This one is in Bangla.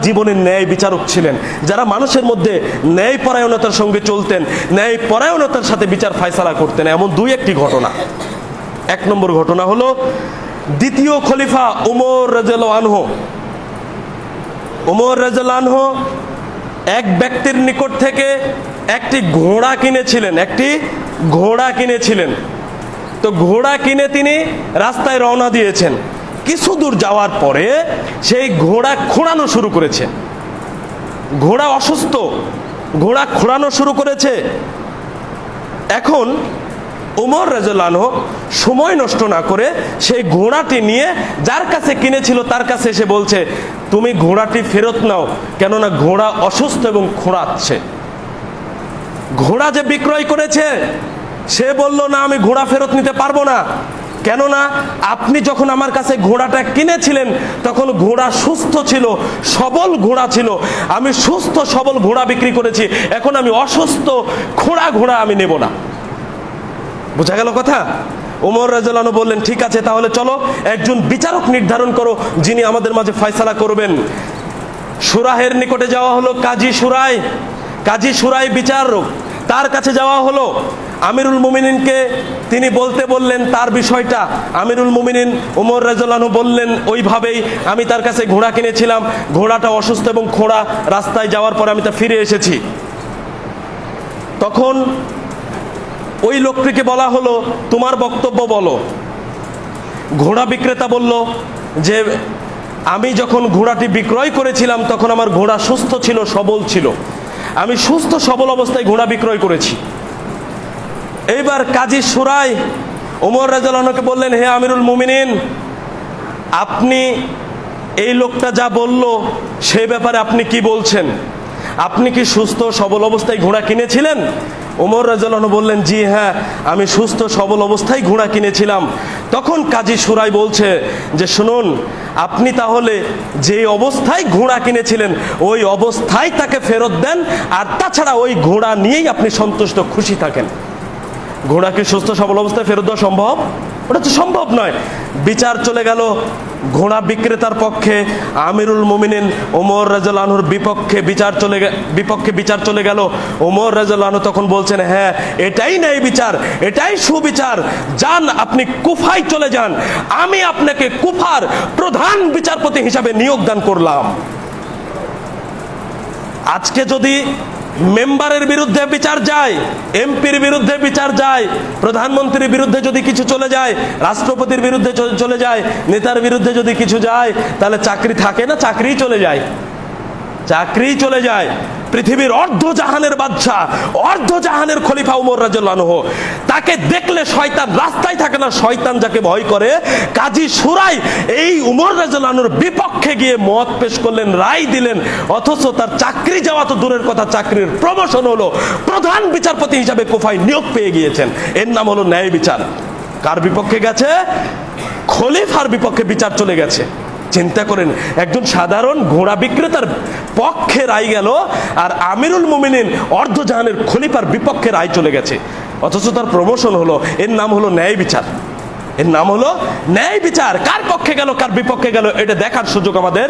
জীবনের ন্যায় বিচারক ছিলেন, যারা মানুষের মধ্যে ন্যায় পরায়ণতার সঙ্গে চলতেন, ন্যায় পরায়ণতার সাথে বিচার ফায়সালা করতেন। এমন দুই একটি ঘটনা। এক নম্বর ঘটনা হলো দ্বিতীয় খলিফা উমর রাদিয়াল্লাহু আনহু। উমর রাদিয়াল্লাহু আনহু এক ব্যক্তির নিকট থেকে একটি ঘোড়া কিনেছিলেন। তো ঘোড়া কিনে তিনি রাস্তায় রওনা দিয়েছেন। কিছু দূর যাওয়ার পরে সেই ঘোড়া খোঁড়ানো শুরু করেছে। ঘোড়া অসুস্থ, ঘোড়া খোঁড়ানো শুরু করেছে। এখন উমর রাদিয়াল্লাহু আনহু সময় নষ্ট না করে সেই ঘোড়াটি নিয়ে যার কাছে কিনেছিল তার কাছে এসে বলছে, তুমি ঘোড়াটি ফেরত নাও, কেননা ঘোড়া অসুস্থ এবং খোঁড়াচ্ছে। ঘোড়া যে বিক্রয় করেছে সে বলল, না, আমি ঘোড়া ফেরত নিতে পারবো না, কেননা আপনি যখন আমার কাছে ঘোড়াটা কিনেছিলেন তখন ঘোড়া সুস্থ ছিল, সবল ঘোড়া ছিল। আমি সুস্থ সবল ঘোড়া বিক্রি করেছি, এখন আমি অসুস্থ ঘোড়া আমি নেব না। বোঝা গেল কথা? ওমর রাদিয়াল্লাহু আনহু বললেন, ঠিক আছে, তাহলে চলো একজন বিচারক নির্ধারণ করো যিনি আমাদের মাঝে ফয়সালা করবেন। সুরাহের নিকটে যাওয়া হলো, কাজী সুরাই বিচারক, তার কাছে যাওয়া হলো। আমিরুল মুমিনিনকে তিনি বললেন তার বিষয়টা। আমিরুল মুমিনিন ওমর রাদিয়াল্লাহু আনহু বললেন, ওইভাবেই আমি তার কাছে ঘোড়া কিনেছিলাম, ঘোড়াটা অসুস্থ এবং খোঁড়া, রাস্তায় যাওয়ার পরে আমি তা ফিরে এসেছি। তখন ওই লোকটিকে বলা হলো, তোমার বক্তব্য বলো। ঘোড়া বিক্রেতা বলল যে, আমি যখন ঘোড়াটি বিক্রয় করেছিলাম তখন আমার ঘোড়া সুস্থ ছিল, সবল ছিল, আমি সুস্থ সবল অবস্থায় ঘোড়া বিক্রয় করেছি। এইবার কাজী সুরাই ওমর রাদিয়াল্লাহু আনহুকে বললেন, হে আমিরুল মুমিনিন, আপনি এই লোকটা যা বলল সেই ব্যাপারে আপনি কি বলছেন? আপনি কি সুস্থ সবল অবস্থায় ঘোড়া কিনেছিলেন? ওমর রাদিয়াল্লাহু আনহু বললেন, জি হ্যাঁ, আমি সুস্থ সবল অবস্থায় ঘোড়া কিনেছিলাম। তখন কাজী সুরাই বলছে যে, শুনুন, আপনি তাহলে যে অবস্থায় ঘোড়া কিনেছিলেন ওই অবস্থায় তাকে ফেরত দেন, আর তাছাড়া ওই ঘোড়া নিয়েই আপনি সন্তুষ্ট খুশি থাকেন। ঘোড়াকে সুস্থ সবল অবস্থায় ফেরত দেওয়া সম্ভব? ওটা তো সম্ভব নয়। বিচার চলে গেল ঘোড়া বিক্রেতার পক্ষে, আমিরুল মুমিনিন ওমর রাদিয়াল্লাহু আনহুর বিপক্ষে বিচার চলে গেল। ওমর রাদিয়াল্লাহু আনহু তখন বলছেন, হ্যাঁ, এটাই ন্যায় বিচার, এটাই সুবিচার, যান আপনি কুফায় চলে যান, আমি আপনাকে কুফার প্রধান বিচারপতি হিসাবে নিয়োগ দান করলাম। আজকে যদি মেম্বারের বিরুদ্ধে বিচার যায়, এমপির বিরুদ্ধে বিচার যায়, প্রধানমন্ত্রীর বিরুদ্ধে যদি কিছু চলে যায়, রাষ্ট্রপতির বিরুদ্ধে চলে যায়, নেতার বিরুদ্ধে যদি কিছু যায়, তাহলে চাকরি থাকে না? চাকরিই চলে যায়। পৃথিবীর অর্ধজাহানের বাদশা, অর্ধজাহানের খলিফা উমর রাদিয়াল্লাহু আনহু, তাকে দেখলে শয়তান রাস্তায় থাকে না। শয়তান যাকে ভয় করে, কাজী সুরাই এই উমর রাদিয়াল্লাহু আনহুর বিপক্ষে গিয়ে মত পেশ করলেন, রায় দিলেন, অথচ তার চাকরি যাওয়া তো দূরের কথা, চাকরির প্রমোশন হলো, প্রধান বিচারপতি হিসাবে কুফায় নিয়োগ পেয়ে গিয়েছেন। এর নাম হলো ন্যায় বিচার। কার বিপক্ষে গেছে? খলিফার বিপক্ষে বিচার চলে গেছে। চিন্তা করেন, একজন সাধারণ ঘোড়া বিক্রেতার পক্ষে রায় গেল, আর আমিরুল মুমিনিন অর্ধজাহানের খলিফার বিপক্ষে রায় চলে গেছে, অথচ তার প্রমোশন হলো। এর নাম হলো ন্যায় বিচার। কার পক্ষে গেল কার বিপক্ষে গেল এটা দেখার সুযোগ আমাদের